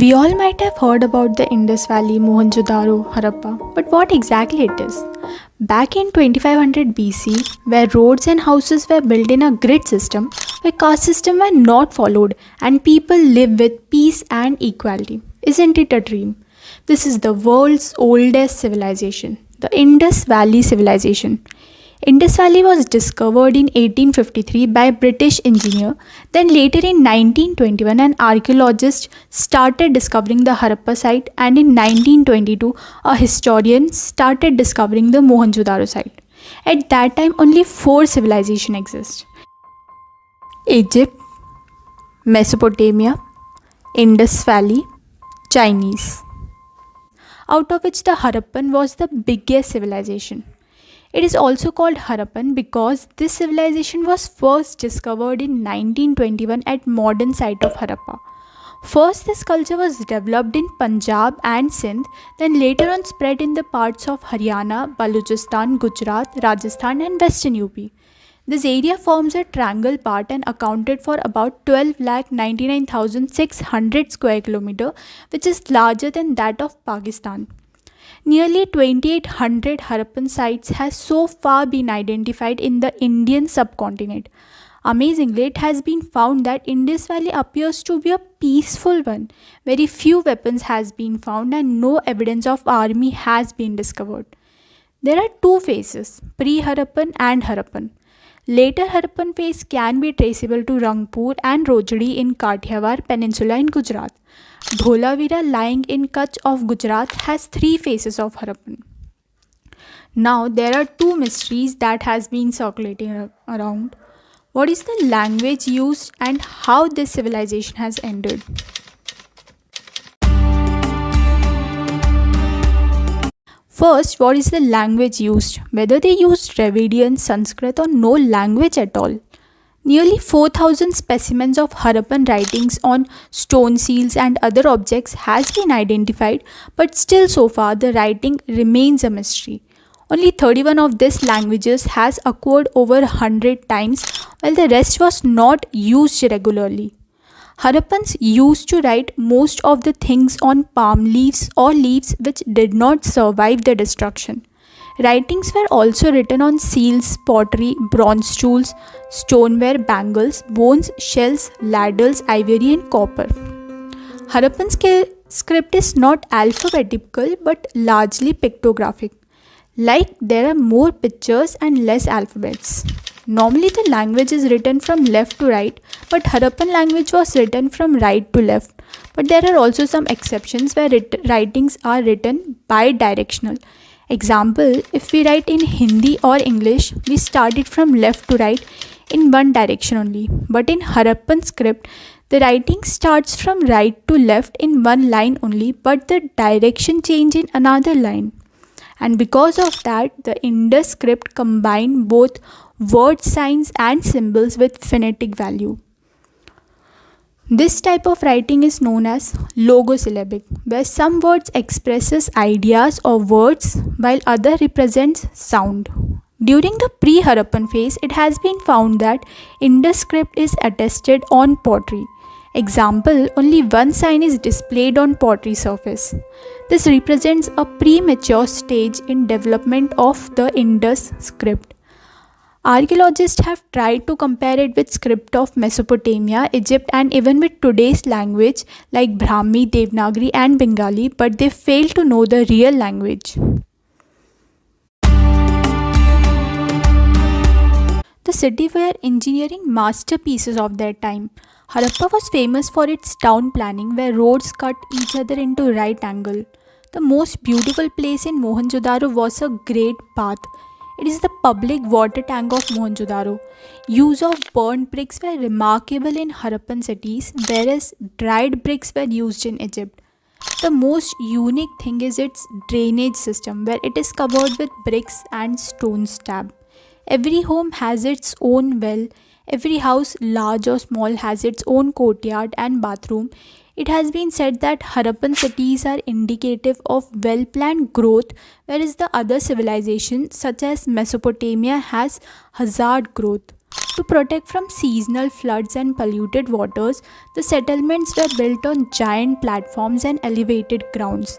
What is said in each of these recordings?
We all might have heard about the Indus Valley, Mohenjo-daro, Harappa, but what exactly it is? Back in 2500 BC, where roads and houses were built in a grid system, where caste systems were not followed and people live with peace and equality. Isn't it a dream? This is the world's oldest civilization, the Indus Valley Civilization. Indus Valley was discovered in 1853 by a British engineer. Then later in 1921 an archaeologist started discovering the Harappa site, and in 1922 a historian started discovering the Mohenjo-daro site. At that time only 4 civilizations exist: Egypt, Mesopotamia, Indus Valley, Chinese, out of which the Harappan was the biggest civilization. It is also called Harappan because this civilization was first discovered in 1921 at modern site of Harappa. First, this culture was developed in Punjab and Sindh, then later on spread in the parts of Haryana, Balochistan, Gujarat, Rajasthan and Western UP. This area forms a triangle part and accounted for about 12,99,600 square kilometer, which is larger than that of Pakistan. Nearly 2800 Harappan sites has so far been identified in the Indian subcontinent. Amazingly, it has been found that Indus Valley appears to be a peaceful one. Very few weapons has been found and no evidence of army has been discovered. There are 2 phases, pre-Harappan and Harappan. Later Harappan phase can be traceable to Rangpur and Rojdi in Kathiawar Peninsula in Gujarat. Dholavira, lying in Kutch of Gujarat, has 3 phases of Harappan. Now there are 2 mysteries that has been circulating around. What is the language used and how this civilization has ended? First, what is the language used? Whether they used Dravidian, Sanskrit or no language at all. Nearly 4,000 specimens of Harappan writings on stone seals and other objects has been identified, but still so far the writing remains a mystery. Only 31 of these languages has occurred over 100 times, while the rest was not used regularly. Harappans used to write most of the things on palm leaves or leaves which did not survive the destruction. Writings were also written on seals, pottery, bronze tools, stoneware, bangles, bones, shells, ladles, ivory and copper. Harappan script is not alphabetical but largely pictographic. Like there are more pictures and less alphabets. Normally the language is written from left to right, but Harappan language was written from right to left. But there are also some exceptions where writings are written bi-directional. Example, if we write in Hindi or English, we start it from left to right in one direction only. But in Harappan script, the writing starts from right to left in one line only, but the direction change in another line. And because of that, the Indus script combined both word signs and symbols with phonetic value. This type of writing is known as logosyllabic, where some words expresses ideas or words while other represents sound. During the pre-Harappan phase, it has been found that Indus script is attested on pottery. Example, only one sign is displayed on pottery surface. This represents a premature stage in development of the Indus script. Archaeologists have tried to compare it with script of Mesopotamia, Egypt and even with today's language like Brahmi, Devanagari and Bengali, but they fail to know the real language. The city were engineering masterpieces of their time. Harappa was famous for its town planning where roads cut each other into right angle. The most beautiful place in Mohenjo-daro was a great bath. It is the public water tank of Mohenjo-daro. Use of burnt bricks were remarkable in Harappan cities, whereas dried bricks were used in Egypt. The most unique thing is its drainage system, where it is covered with bricks and stone slab. Every home has its own well. Every house, large or small, has its own courtyard and bathroom. It has been said that Harappan cities are indicative of well-planned growth, whereas the other civilizations such as Mesopotamia has hazard growth. To protect from seasonal floods and polluted waters, the settlements were built on giant platforms and elevated grounds.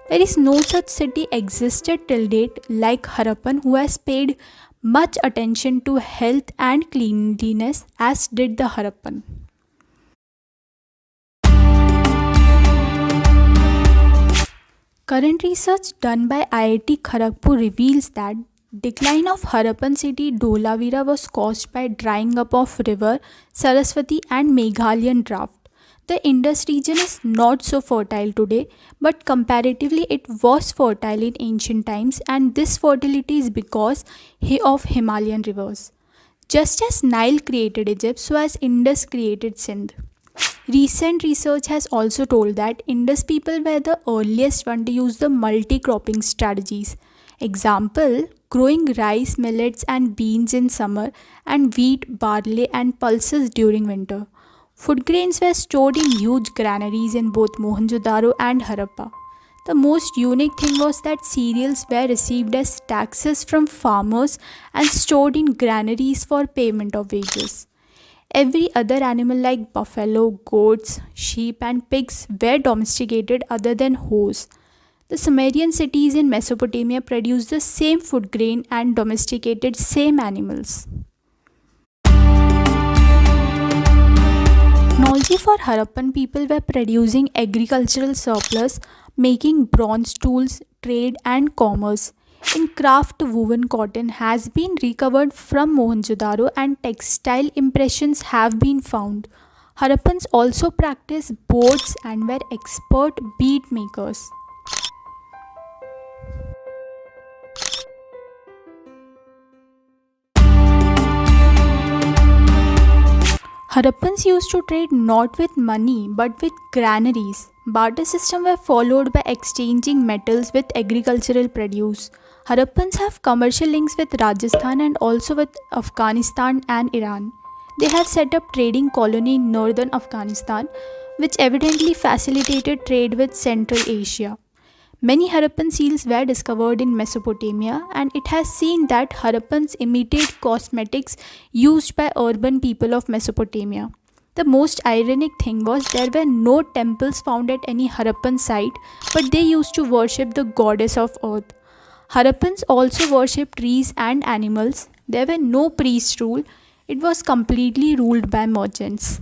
There is no such city existed till date like Harappan who has paid much attention to health and cleanliness as did the Harappan. Current research done by IIT Kharagpur reveals that decline of Harappan city Dholavira was caused by drying up of river Saraswati and Meghalayan drought. The Indus region is not so fertile today, but comparatively it was fertile in ancient times, and this fertility is because of Himalayan rivers. Just as Nile created Egypt, so as Indus created Sindh. Recent research has also told that Indus people were the earliest one to use the multi-cropping strategies. Example, growing rice, millets and beans in summer and wheat, barley and pulses during winter. Food grains were stored in huge granaries in both Mohenjo-daro and Harappa. The most unique thing was that cereals were received as taxes from farmers and stored in granaries for payment of wages. Every other animal like buffalo, goats, sheep, and pigs were domesticated other than horse. The Sumerian cities in Mesopotamia produced the same food grain and domesticated same animals. Technology for Harappan people were producing agricultural surplus, making bronze tools, trade, and commerce. In craft, woven cotton has been recovered from Mohenjo-daro and textile impressions have been found. Harappans also practiced boats and were expert bead makers. Harappans used to trade not with money but with granaries. Barter systems were followed by exchanging metals with agricultural produce. Harappans have commercial links with Rajasthan and also with Afghanistan and Iran. They have set up trading colony in northern Afghanistan, which evidently facilitated trade with Central Asia. Many Harappan seals were discovered in Mesopotamia, and it has seen that Harappans imitate cosmetics used by urban people of Mesopotamia. The most ironic thing was there were no temples found at any Harappan site, but they used to worship the goddess of earth. Harappans also worshipped trees and animals. There were no priest rule. It was completely ruled by merchants.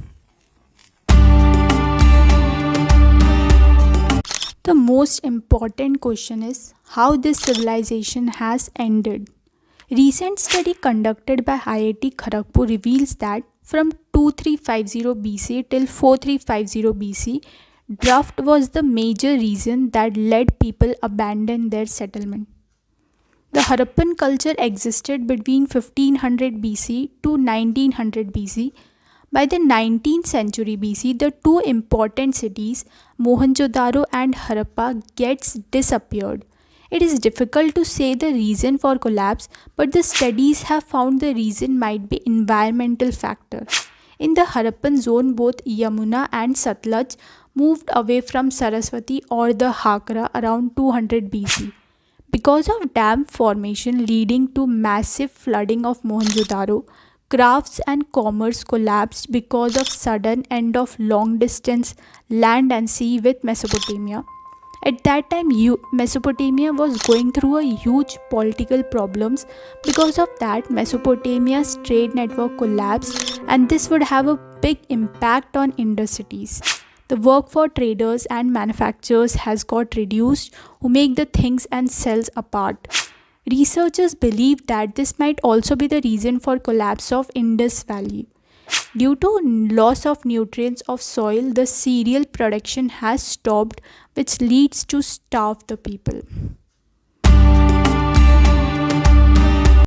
The most important question is how this civilization has ended. Recent study conducted by IIT Kharagpur reveals that from 2350 BC till 4350 BC, drought was the major reason that led people abandon their settlement. The Harappan culture existed between 1500 BC to 1900 BC. By the 19th century BC, the two important cities, Mohenjo-daro and Harappa, gets disappeared. It is difficult to say the reason for collapse, but the studies have found the reason might be environmental factor. In the Harappan zone, both Yamuna and Satluj moved away from Saraswati or the Hakra around 200 BC. Because of dam formation leading to massive flooding of Mohenjo-daro, crafts and commerce collapsed because of sudden end of long distance land and sea with Mesopotamia. At that time, Mesopotamia was going through a huge political problems. Because of that, Mesopotamia's trade network collapsed, and this would have a big impact on Indus cities. The work for traders and manufacturers has got reduced who make the things and sells apart. Researchers believe that this might also be the reason for collapse of Indus Valley. Due to loss of nutrients of soil, the cereal production has stopped, which leads to starve the people.